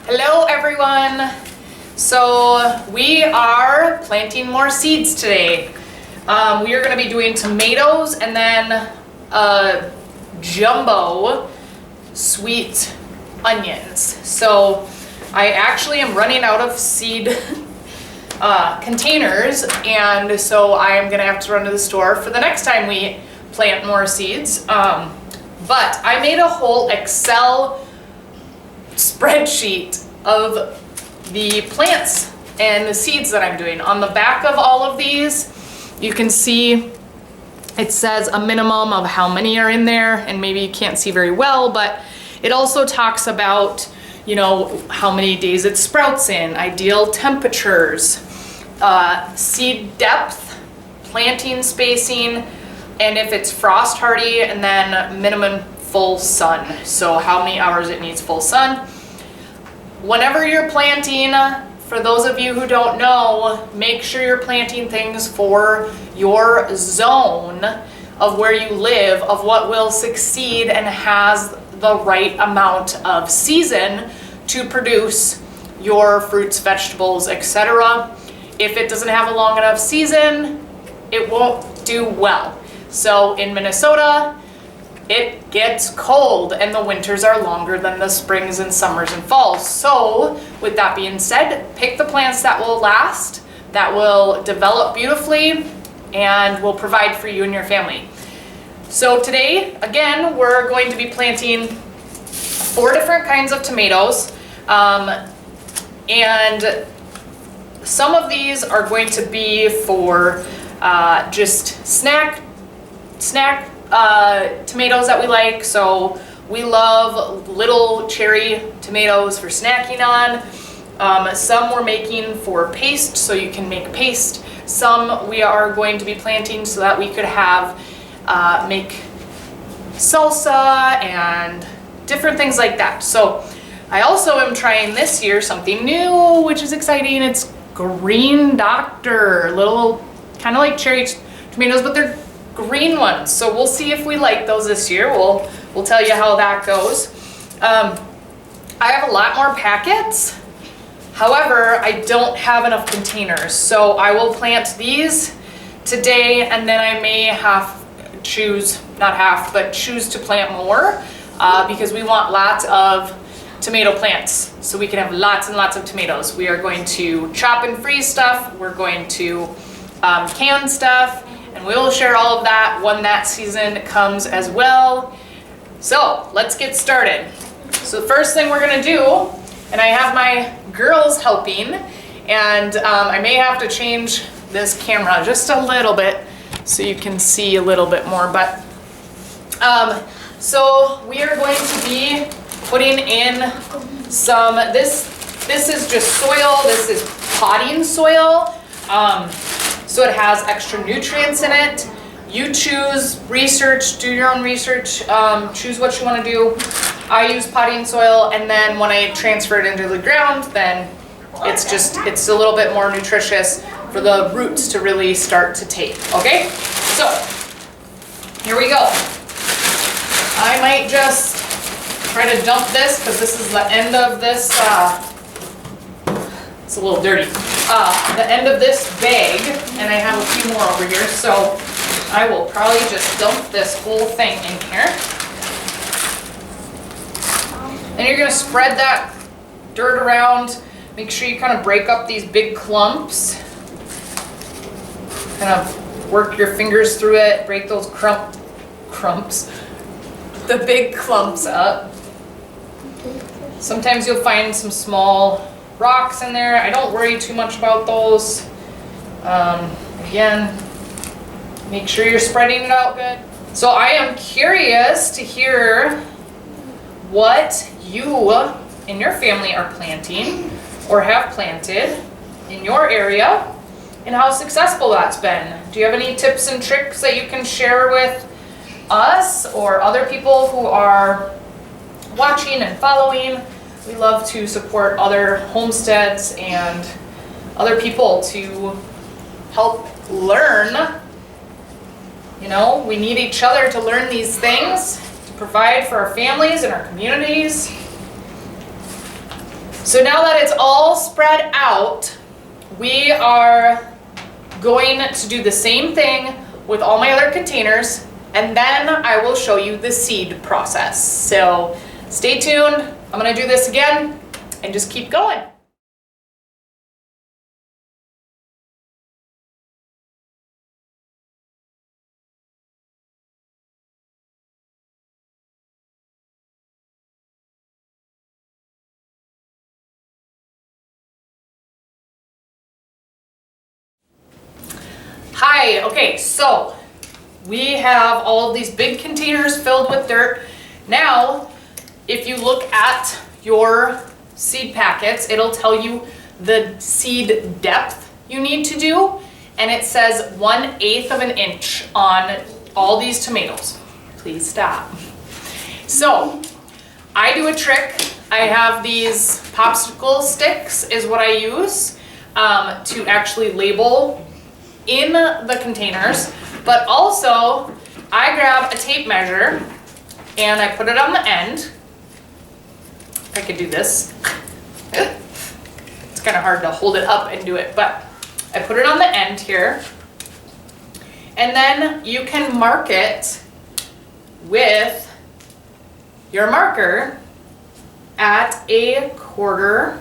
Hello everyone! So we are planting more seeds today. We are going to be doing tomatoes and then jumbo sweet onions. So I actually am running out of seed containers, and so I am going to have to run to the store for the next time we plant more seeds. But I made a whole Excel spreadsheet of the plants and the seeds that I'm doing. On the back of all of these, you can see it says a minimum of how many are in there, and maybe you can't see very well, but it also talks about, you know, how many days it sprouts in, ideal temperatures, seed depth, planting spacing, and if it's frost hardy, and then minimum full sun. So how many hours it needs full sun. Whenever you're planting, for those of you who don't know, make sure you're planting things for your zone of where you live, of what will succeed and has the right amount of season to produce your fruits, vegetables, etc. If it doesn't have a long enough season, it won't do well. So in Minnesota, it gets cold and the winters are longer than the springs and summers and falls. So with that being said, pick the plants that will last, that will develop beautifully, and will provide for you and your family. So today, again, we're going to be planting 4 different kinds of tomatoes. And some of these are going to be for just snack tomatoes that we like. So we love little cherry tomatoes for snacking on. Some we're making for paste, so you can make paste. Some we are going to be planting so that we could have make salsa and different things like that. So I also am trying this year something new, which is exciting. It's Green Doctor, little kind of like cherry tomatoes, but they're green ones. So we'll see if we like those this year. We'll tell you how that goes. I have a lot more packets. However, I don't have enough containers. So I will plant these today, and then I may choose to plant more because we want lots of tomato plants so we can have lots and lots of tomatoes. We are going to chop and freeze stuff. We're going to can stuff. And we will share all of that when that season comes as well. So let's get started. So the first thing we're gonna do, and I have my girls helping, and I may have to change this camera just a little bit so you can see a little bit more, but so we are going to be putting in some, this is just soil, this is potting soil. So it has extra nutrients in it. You choose, research, do your own research, choose what you want to do. I use potting soil, and then when I transfer it into the ground, then it's a little bit more nutritious for the roots to really start to take, okay? So, here we go. I might just try to dump this, because this is the end of this, it's a little dirty. The end of this bag, and I have a few more over here, so I will probably just dump this whole thing in here. Then you're going to spread that dirt around. Make sure you kind of break up these big clumps. Kind of work your fingers through it, break those the big clumps up. Sometimes you'll find some small rocks in there. I don't worry too much about those. Again, make sure you're spreading it out good. So I am curious to hear what you and your family are planting or have planted in your area and how successful that's been. Do you have any tips and tricks that you can share with us or other people who are watching and following? We love to support other homesteads and other people to help learn. You know, we need each other to learn these things, to provide for our families and our communities. So now that it's all spread out, we are going to do the same thing with all my other containers, and then I will show you the seed process. So stay tuned. I'm gonna do this again and just keep going. Hi, okay, so we have all of these big containers filled with dirt. Now, if you look at your seed packets, it'll tell you the seed depth you need to do, and it says 1/8 of an inch on all these tomatoes. Please stop. So, I do a trick. I have these popsicle sticks is what I use to actually label in the containers, but also I grab a tape measure and I put it on the end. I could do this. It's kind of hard to hold it up and do it, but I put it on the end here. And then you can mark it with your marker at 1/4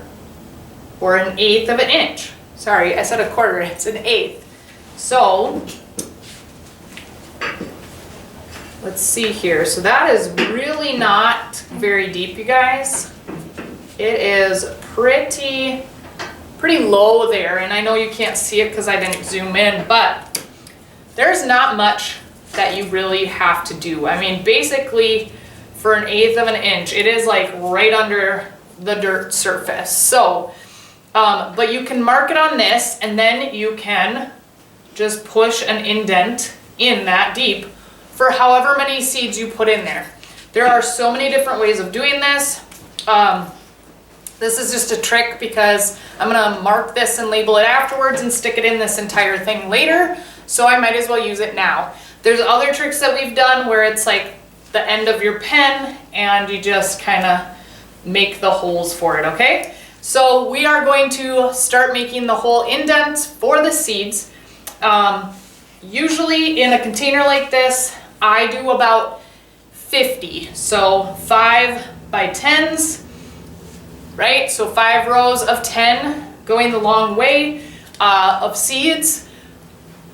or 1/8 of an inch. Sorry, I said 1/4, it's 1/8. So, let's see here. So that is really not very deep, you guys. It is pretty low there, and I know you can't see it because I didn't zoom in, but there's not much that you really have to do. I mean, basically, for 1/8 of an inch, it is like right under the dirt surface. So, but you can mark it on this, and then you can just push an indent in that deep for however many seeds you put in there. There are so many different ways of doing this. This is just a trick because I'm gonna mark this and label it afterwards and stick it in this entire thing later, so I might as well use it now. There's other tricks that we've done where it's like the end of your pen and you just kind of make the holes for it, okay? So we are going to start making the hole indents for the seeds. Usually in a container like this, I do about 50. So 5 by 10s, right? So 5 rows of 10 going the long way of seeds.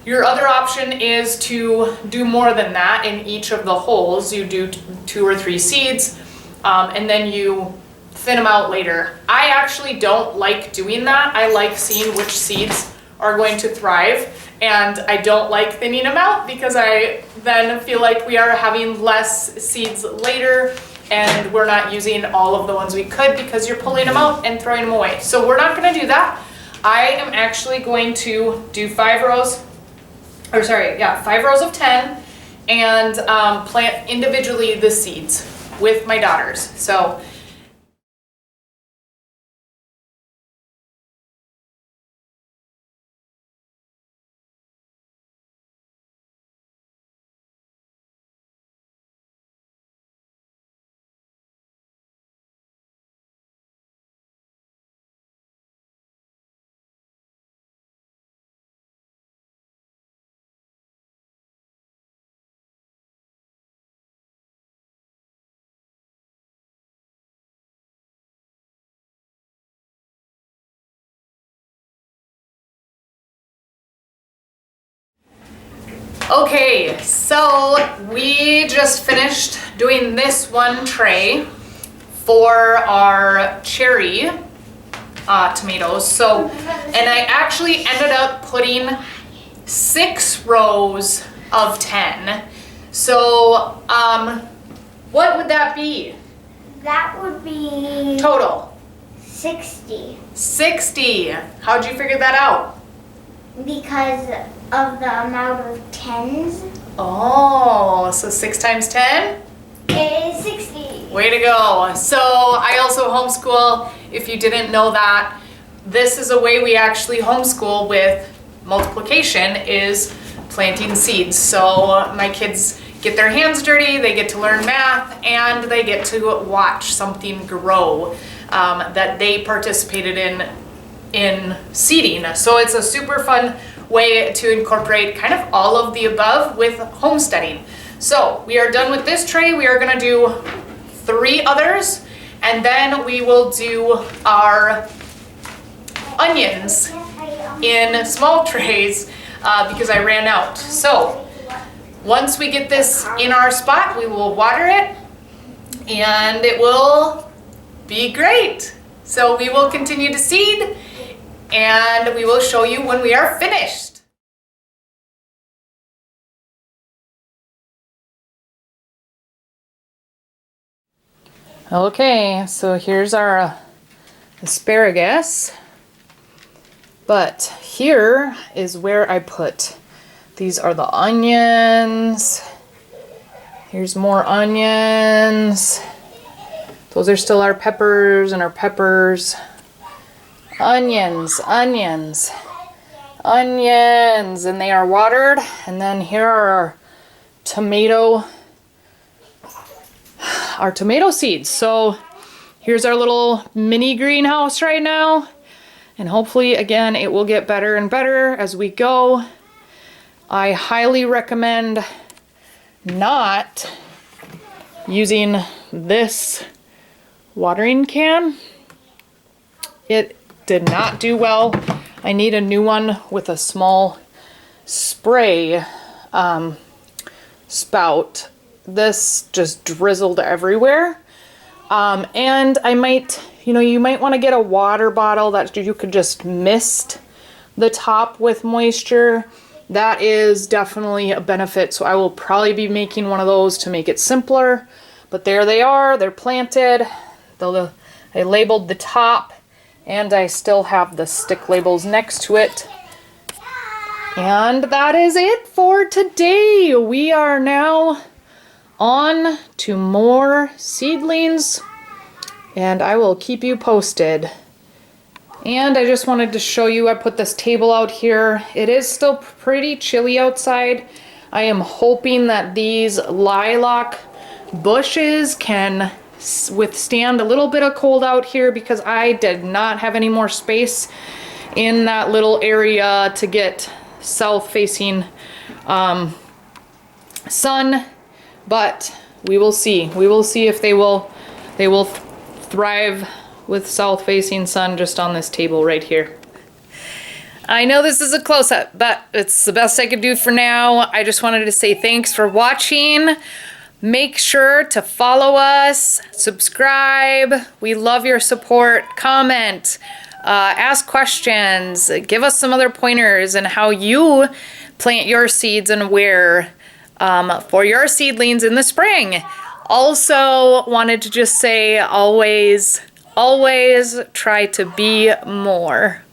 Your other option is to do more than that in each of the holes. You do 2 or 3 seeds, and then you thin them out later. I actually don't like doing that. I like seeing which seeds are going to thrive, and I don't like thinning them out because I then feel like we are having less seeds later and we're not using all of the ones we could because you're pulling them out and throwing them away. So we're not going to do that. I am actually going to do 5 rows, or sorry, yeah, 5 rows of 10 and plant individually the seeds with my daughters. So okay, so we just finished doing this one tray for our cherry tomatoes. So, and I actually ended up putting 6 rows of 10. So, what would that be? That would be Total. 60. 60. How'd you figure that out? Because of the amount of 10s. Oh, so 6 times 10? It is 60. Way to go. So I also homeschool. If you didn't know that, this is a way we actually homeschool with multiplication, is planting seeds. So my kids get their hands dirty, they get to learn math, and they get to watch something grow. that they participated in seeding. So it's a super fun way to incorporate kind of all of the above with homesteading. So we are done with this tray. We are gonna do 3 others, and then we will do our onions in small trays because I ran out. So once we get this in our spot, we will water it and it will be great. So we will continue to seed and we will show you when we are finished. Okay, so here's our asparagus. But here is where I put. These are the onions. Here's more onions. Those are still our peppers and our peppers. Onions, onions, onions, and they are watered. And then here are our tomato seeds. So here's our little mini greenhouse right now. And hopefully, again, it will get better and better as we go. I highly recommend not using this watering can. It did not do well. I need a new one with a small spray spout. This just drizzled everywhere. And I might, you might want to get a water bottle that you could just mist the top with moisture. That is definitely a benefit. So I will probably be making one of those to make it simpler. But there they are. They're planted. I labeled the top, and I still have the stick labels next to it. And that is it for today. We are now on to more seedlings, and I will keep you posted. And I just wanted to show you, I put this table out here. It is still pretty chilly outside. I am hoping that these lilac bushes can withstand a little bit of cold out here, because I did not have any more space in that little area to get south-facing sun. But we will see. We will see if they will thrive with south-facing sun just on this table right here. I know this is a close-up, but it's the best I could do for now. I just wanted to say thanks for watching. Make sure to follow us, subscribe. We love your support. Comment, ask questions, give us some other pointers on how you plant your seeds and where for your seedlings in the spring. Also wanted to just say always try to be more.